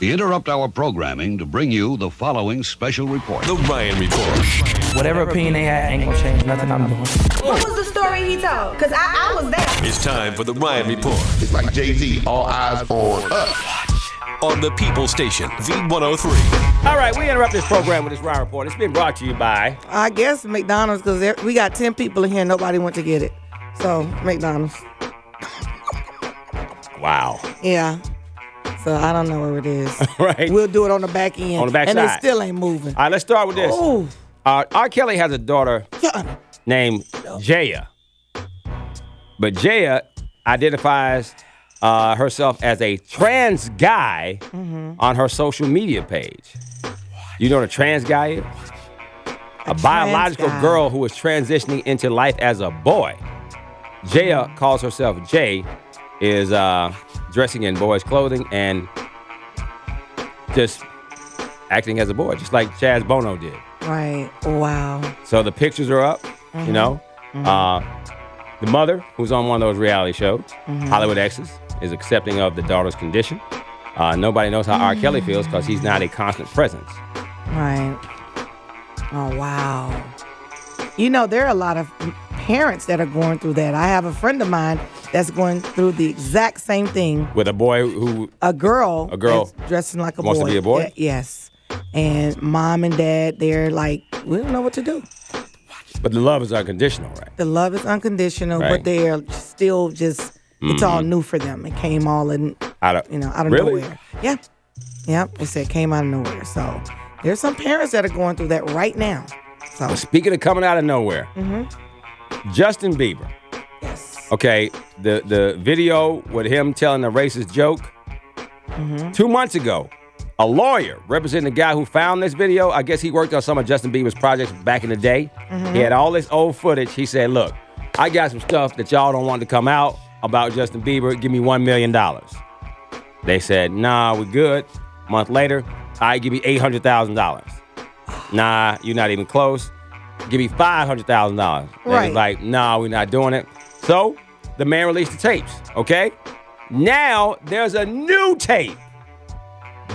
We interrupt our programming to bring you the following special report. The Ryan Report. Whatever opinion they had ain't gonna change nothing I'm doing. What was the story he told? Because I was there. It's time for the Ryan Report. It's like Jay-Z, all eyes on us. On the People Station, V103. All right, we interrupt this program with this Ryan Report. It's been brought to you by... I guess McDonald's, because we got 10 people in here and nobody went to get it. So, McDonald's. Wow. Yeah. So, I don't know where it is. Right. We'll do it on the back end. On the back and side. And it still ain't moving. All right, let's start with this. Ooh. R. Kelly has a daughter named Jaya. But Jaya identifies herself as a trans guy on her social media page. You know what a trans guy is? A biological girl who is transitioning into life as a boy. Jaya calls herself Jay, is dressing in boys' clothing and just acting as a boy, just like Chaz Bono did. Right. Wow. So the pictures are up, you know. The mother, who's on one of those reality shows, Hollywood Exes, is accepting of the daughter's condition. Nobody knows how R. Kelly feels because he's not a constant presence. Right. Oh, wow. You know, there are a lot of parents that are going through that. I have a friend of mine that's going through the exact same thing. With a boy who... A girl that's dressing like a boy. Wants to be a boy? Yes. And mom and dad, they're like, we don't know what to do. But the love is unconditional, right? The love is unconditional, right. But they are still just, it's all new for them. It came all in, out of really? nowhere. Yeah. Yep. It said it came out of nowhere. So there's some parents that are going through that right now. So well, speaking of coming out of nowhere, Justin Bieber. Yes. Okay, the video with him telling a racist joke. 2 months ago, a lawyer representing the guy who found this video, I guess he worked on some of Justin Bieber's projects back in the day. He had all this old footage. He said, look, I got some stuff that y'all don't want to come out about Justin Bieber. Give me $1 million. They said, nah, we good. A month later, I give me $800,000. Nah, you're not even close. Give me $500,000. They was like, nah, we're not doing it. So the man released the tapes, okay? Now there's a new tape.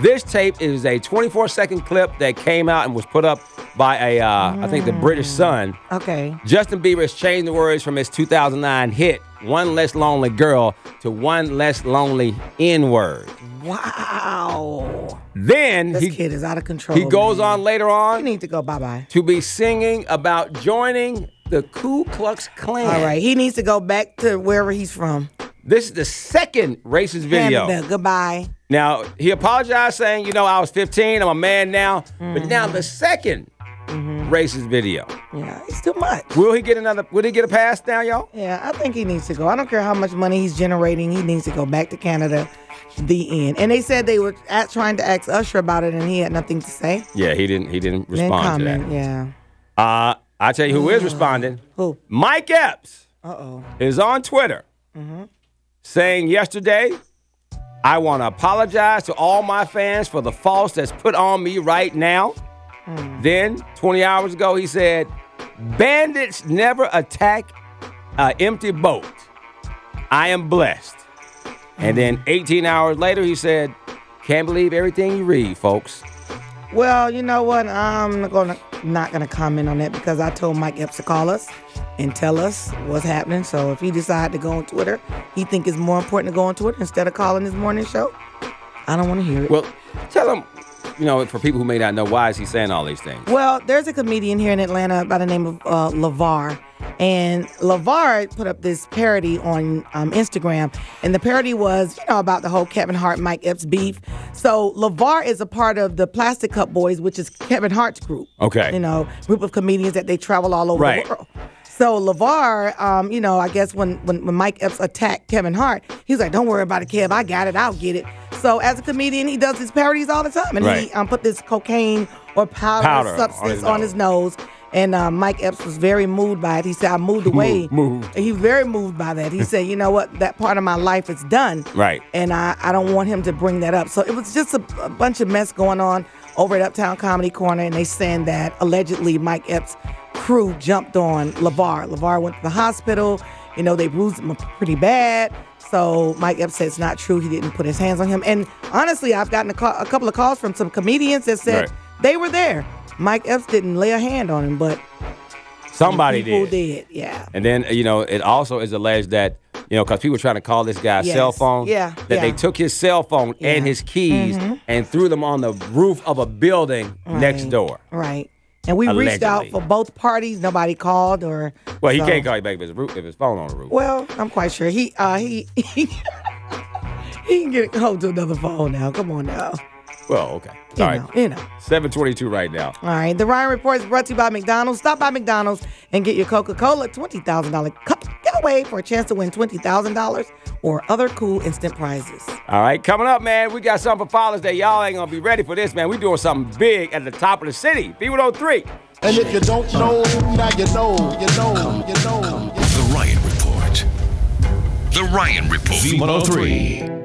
This tape is a 24-second clip that came out and was put up by a, I think, the British Sun. Okay. Justin Bieber has changed the words from his 2009 hit, One Less Lonely Girl, to One Less Lonely N-Word. Wow. Then this kid is out of control. He goes on later on. You need to go bye-bye. To be singing about joining the Ku Klux Klan. All right. He needs to go back to wherever he's from. This is the second racist video. Canada, goodbye. Now, he apologized saying, you know, I was 15, I'm a man now. But now the second racist video. Yeah, it's too much. Will he get a pass now, y'all? Yeah, I think he needs to go. I don't care how much money he's generating. He needs to go back to Canada. The end. And they said they were trying to ask Usher about it and he had nothing to say. Yeah, he didn't respond to that. Yeah. I tell you who is responding. Who? Mike Epps. Is on Twitter. Saying yesterday, I want to apologize to all my fans for the false that's put on me right now. Then, 20 hours ago, he said, bandits never attack an empty boat. I am blessed. And then 18 hours later, he said, can't believe everything you read, folks. Well, you know what? I'm not gonna comment on that because I told Mike Epps to call us and tell us what's happening. So if he decided to go on Twitter, he think it's more important to go on Twitter instead of calling his morning show. I don't want to hear it. Well, tell him, you know, for people who may not know, why is he saying all these things? Well, there's a comedian here in Atlanta by the name of LaVar. And LaVar put up this parody on Instagram. And the parody was, you know, about the whole Kevin Hart, Mike Epps beef. So LaVar is a part of the Plastic Cup Boys, which is Kevin Hart's group. Okay. You know, group of comedians that they travel all over the world. So LaVar, you know, I guess when Mike Epps attacked Kevin Hart, he's like, don't worry about it, Kev. I got it. I'll get it. So as a comedian, he does his parodies all the time. And he put this cocaine or powder substance on his nose. And Mike Epps was very moved by it. He said, I moved away. He was very moved by that. He said, you know what? That part of my life is done. Right. And I don't want him to bring that up. So it was just a bunch of mess going on over at Uptown Comedy Corner. And they saying that allegedly Mike Epps' crew jumped on LaVar. LaVar went to the hospital. You know, they bruised him pretty bad. So Mike Epps said it's not true. He didn't put his hands on him. And honestly, I've gotten a couple of calls from some comedians that said they were there. Mike Epps didn't lay a hand on him, but somebody people did. Yeah. And then, it also is alleged that, because people were trying to call this guy's cell phone, that they took his cell phone and his keys and threw them on the roof of a building next door. Right. And we reached out for both parties. Nobody called or. Well, he can't call you back if his phone on the roof. Well, I'm quite sure he can get hold to another phone now. Come on now. Well, okay. All right. 7:22 right now. All right. The Ryan Report is brought to you by McDonald's. Stop by McDonald's and get your Coca-Cola $20,000 cup giveaway for a chance to win $20,000 or other cool instant prizes. All right. Coming up, man, we got something for Father's Day. Y'all ain't going to be ready for this, man. We doing something big at the top of the city. B103. And if you don't know, now you know. The Ryan Report. The Ryan Report. B103.